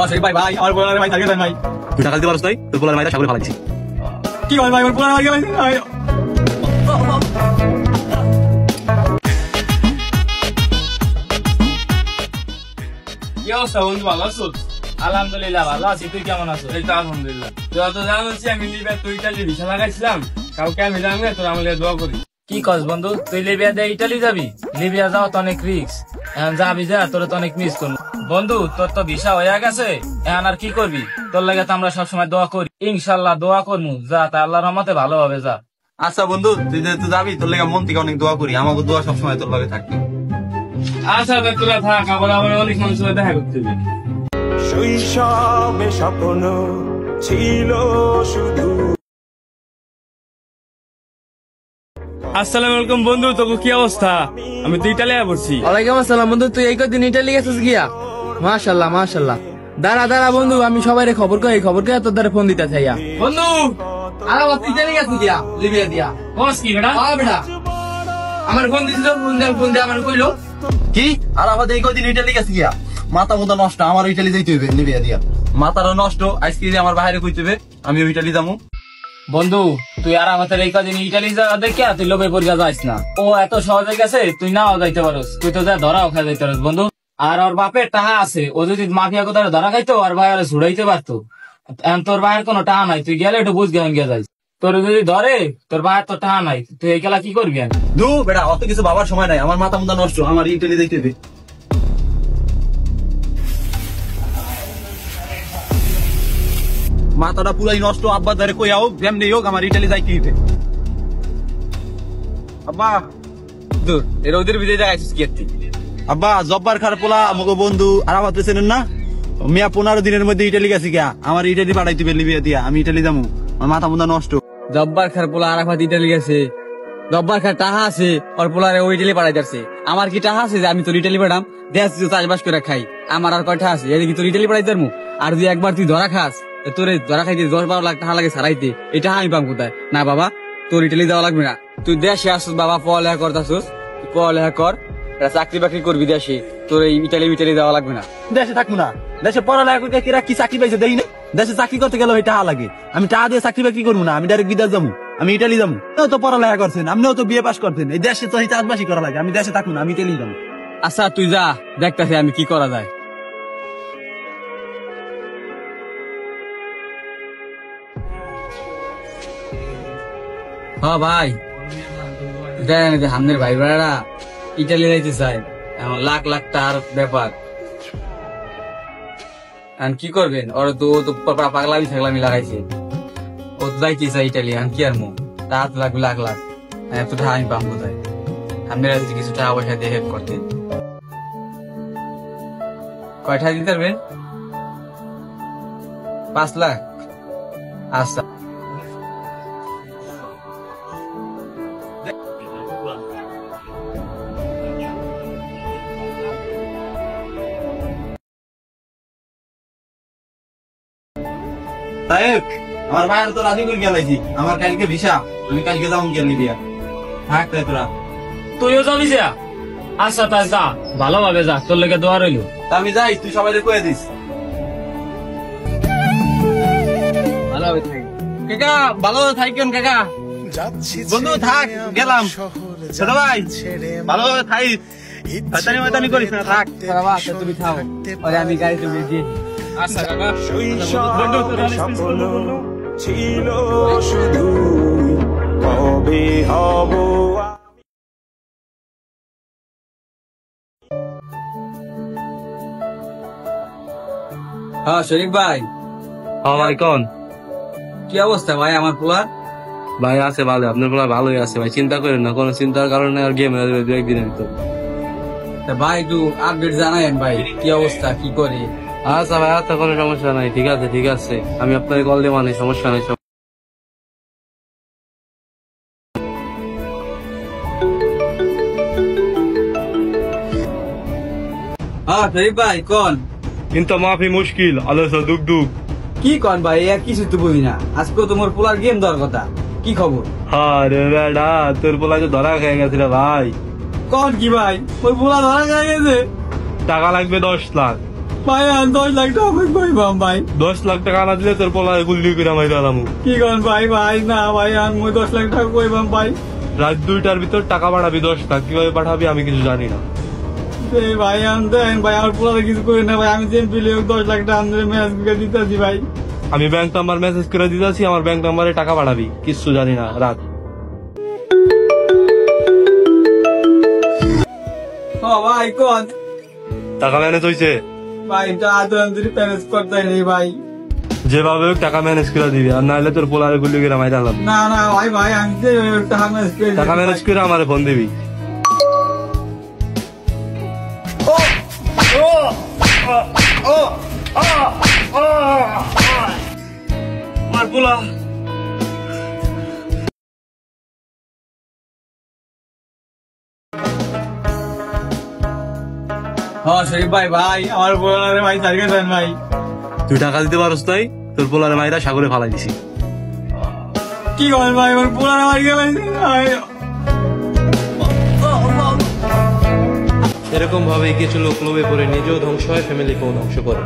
শরীফ ভাই ভাই আমার পোলার ভাই থাকে ভাই তুই টাকা দিতে পারছ তাই তোর পোলার ভাইটা সাগরে ফালাইছি কি হয় ভাই আমার পোলার ভাই গেলাইছি ভাই কি অবস্থা বন্ধু ভালো আছো? আলহামদুলিল্লাহ ভালো আছি, তুই কেমন আছো? এই তো আলহামদুলিল্লাহ। যত জানাচ্ছি আমি লিবিয়া তুই ইটালি ভিসা লাগাইছিলাম, কাউকে আমি জানি না, তোর আমার দোয়া করি। কি কস বন্ধু, তুই লিবিয়া দিয়ে ইটালি যাবি? লিবিয়া যাওয়া তো অনেক রিস্ক, এখন যাবি যা, তোর তো অনেক মিস করবো। বন্ধু তোর তো ভিসা হয়ে গেছে, এখন আর কি করবি? তোর লাগে তো আমরা সবসময় দোয়া করি, ইনশাল্লাহ দোয়া করবো, যা তা আল্লাহর রহমতে ভালো হবে যা। আচ্ছা বন্ধু তুই যেহেতু যাবি তোর লেগে মন থেকে অনেক দোয়া করি, আমাকে দোয়া সবসময় তোর লগে থাকবে। আচ্ছা তোরা থাক, আবার আমার অনেক মানুষের দেখা করতে হবে। শৈশবে স্বপ্ন ছিল শুধু। আসসালামু আলাইকুম বন্ধু, তোকে কি অবস্থা? আমি তো ইটালিয়া পড়ছি। ওয়ালাইকুম আসসালাম বন্ধু, তুই এই কদিন ইটালি গেছিস গিয়া? মাশাল্লাহ মাশাল্লাহ। দাঁড়া দাঁড়া বন্ধু, আমি সবাই খবর কই, খবর কই তোর দ্বারা ফোন দিতে চাইয়া। বন্ধু আরে ইটালি গেছিস গিয়া? লিবিয়া দিয়া বস কি বেটা? বেটা আমার ফোন দিছিল, ফোন দিয়ে আমার কইলো কি আর আমাদের এই কদিন ইটালি গেছি গিয়া? মাথা মোটা নষ্ট, আমার ইটালি যাইতে হইবে লিবিয়া দিয়া। মাথারও নষ্ট, আজকে আমার বাইরে কইতে হবে আমি ইটালি যাবো। বন্ধু তুই আর আমাদের এই কাজে ইটালি যাওয়া দেখে তুই লোভে পড়িয়া যাইস না, ও এত সহজে গেছে তুই নাও যাইতে পারস, তুই তো যা ধরাও খাই যাইতে পারস বন্ধু। আর ওর বাপের টাকা আছে, ও যদি মাফিয়া কোথাও ধরা খাইতো আর ভাই আর ছুড়াইতে পারতো। তোর ভাইয়ের কোনো টাকা নাই, তুই গেলে একটু বুঝ গিয়া যাইস। তোর যদি ধরে তোর ভাইয়ের তো টাকা নাই, তুই এই খেলা কি করবি? দু বেটা অত কিছু বাবার সময় নাই, আমার মাথা মোটা নষ্ট, আমার ইটালি যাইতে হইবে। মাথাটা পুরাই নষ্ট, আব্বা ধরে কই আও যেমনি হোক আমার ইটালি যাইতে হইবে। আব্বা দূর এর ওদের বিজয় যাইছিস কি তুই? আব্বা জব্বার খার পোলা আমাকে বন্ধু আর আমার চেনেন না, মিয়া 15 দিনের মধ্যে ইটালি গেছি গিয়া, আমার ইটালি পাঠাইতে হবে লিবিয়া দিয়া, আমি ইটালি যাবো, আমার মাথা মোটা নষ্ট। জব্বার খার পোলা আরাফাত ইটালি গেছে, জব্বার খার টাহা আছে ওর পোলারে ওই ইটালি পাঠাই যাচ্ছে। আমার কি টাহা আছে যে আমি তোর ইটালি পাঠাম? দেখ চাষবাস করে খাই, আমার আর কয়টা আছে এদিকে তোর ইটালি পাঠাই যাবো? আর যদি একবার তুই ধরা খাস, তোর ধরা খাইতে 10-12 লাখ টাকা লাগে সারাইতে, এটা আমি পাম কোথায়? না বাবা তোর ইটালি যাওয়া লাগবে না, তুই দেশে আসছিস বাবা, পড়ালেখা করতেছিস, পড়ালেখা কর, চাকরি বাকরি করবি দেশে, তোর এই ইটালি যাওয়া লাগবে না। দেশে থাকবো না, দেশে পড়ালেখা করে কি চাকরি পাইছে দেই না, দেশে চাকরি করতে গেলে টাকা লাগে, আমি টাকা দিয়ে চাকরি বাকরি করবো না, আমি ডাইরেক্ট বিদেশ যাবো, আমি ইটালি যাবো। তো পড়ালেখা করছেন, আপনিও তো বিয়ে পাস করছেন, এই দেশে তো চাষবাসই করা লাগে, আমি দেশে থাকবো না, আমি ইটালি যাবো। আচ্ছা তুই যা, দেখতেছি আমি কি করা যায়। হ্যাঁ ভাই দেখেন সামনের ভাই ভাইরা ইটালি যাইতে চায়, এমন লাখ লাখ টাকার ব্যাপার, কি করবেন? ওরা তো পাগলামি ছাগলামি লাগাইছে, ও তো যাইতে চাই ইটালি, কি আর মো টাকা তো লাগবে লাখ লাখ, এত টাকা আমি পাম কোথায়? আপনারা যদি কিছু টাকা পয়সা দিয়ে হেল্প করতেন। কয়টা দিতে পারবেন? 5 লাখ? আচ্ছা সাহেব আমার ভাইয়ের তো রাজি করে গেলাইছি, আমার কালকে ভিসা, আমি কালকে যাবো গিয়ে লিবিয়া। থাক তাই তোরা, তুইও যাবি যা? আচ্ছা তাই যা, ভালোভাবে যা, তোর লেগে দোয়া রইল। আমি যাই, তুই সবাই কয়ে দিস। ভালোভাবে থাকি কাকা, ভালো থাকেন কাকা। বন্ধু থাক, গেলাম। ছোট ভাই ভালোভাবে থাই, শয়তানি ময়তানি করিস না, থাক। বাবা তুমি থাও, পরে আমি গাড়িতে বেরিয়ে। আচ্ছা কাকা। শৈশবে স্বপ্ন ছিল শুধু, কবে হব হ্যাঁ শরীফ ভাই। হ্যাঁ ভাই কোন? কি অবস্থা ভাই আমার পোলার? ভাই আছে ভালো, আপনার পোলা ভালোই আছে ভাই, চিন্তা করেন না, কোনো চিন্তার কারণে আর গেম হয়ে যাবে 2-1 দিনের ভিতর। ভাই একটু আপডেট জানায়েন ভাই, কি অবস্থা কি করে? আচ্ছা ভাই, আচ্ছা কোনো সমস্যা নাই, ঠিক আছে ঠিক আছে, আমি আপনাকে কল দিয়ে মানে সমস্যা নাই। হ্যাঁ শরীফ ভাই কোন? কিন্তু মাফি মুশকিল, আলোচনা দুক দুক। কি কন ভাই, এক কিছু তো বুঝি না, আজকে তোমার পোলার গেম দেওয়ার কথা, কি খবর? আরে বেটা তোর পোলা তো ধরা খেয়ে গেছিল ভাই। কোন কি ভাই, ওই পোলা ধরা গেছে? টাকা লাগবে 10 লাখ। ভাই আর 10 লাখ টাকা কই পাইবাম ভাই? 10 লাখ টাকা না দিলে তোর পোলারে গুল্লি করে মাইরা দামু। কি করেন ভাই? ভাই না ভাই আর মুই 10 লাখ টাকা কইবাম ভাই? রাত 2টার ভিতর টাকা পাঠাবি 10 লাখ, কিভাবে পাঠাবি আমি কিছু জানি না। এই ভাই দেন ভাই, আমার পোলারে কিছু করি না ভাই, আমি যেন পেলে 10 লাখ টাকা আমাদের ম্যানেজ করে দিতেছি ভাই। আমি ব্যাংক নাম্বার মেসেজ করে দিতেছি, আমার ব্যাংক নাম্বারে টাকা পাঠাবি, কিচ্ছু জানি না। রাত ও ভাই কোন টাকা ম্যানেজ হয়েছে? ভাই তা আদরন্তরি ম্যানেজ করতে নেই ভাই। যেভাবে হোক টাকা ম্যানেজ করে দিবি, আর নাহলে তোর পোলারে গুল্লি করে মাইরা দাম। না না ভাই ভাই আমি যে টাকা ম্যানেজ করে টাকা ম্যানেজ করে আমারে ফোন দিবি। আমার পোলা হ্যাঁ শরীফ ভাই ভাই আমার পোলারে ভাই সারিয়ে দেন ভাই। তুই টাকা দিতে পারস তাই তোর পোলারে মাইরা সাগরে ফালাই দিছি। কি করেন ভাই আমার পোলারে মারি গেলেন ভাই। এরকম ভাবে কিছু লোক লোভে পড়ে নিজেও ধ্বংস হয়, ফ্যামিলিকেও ধ্বংস করে।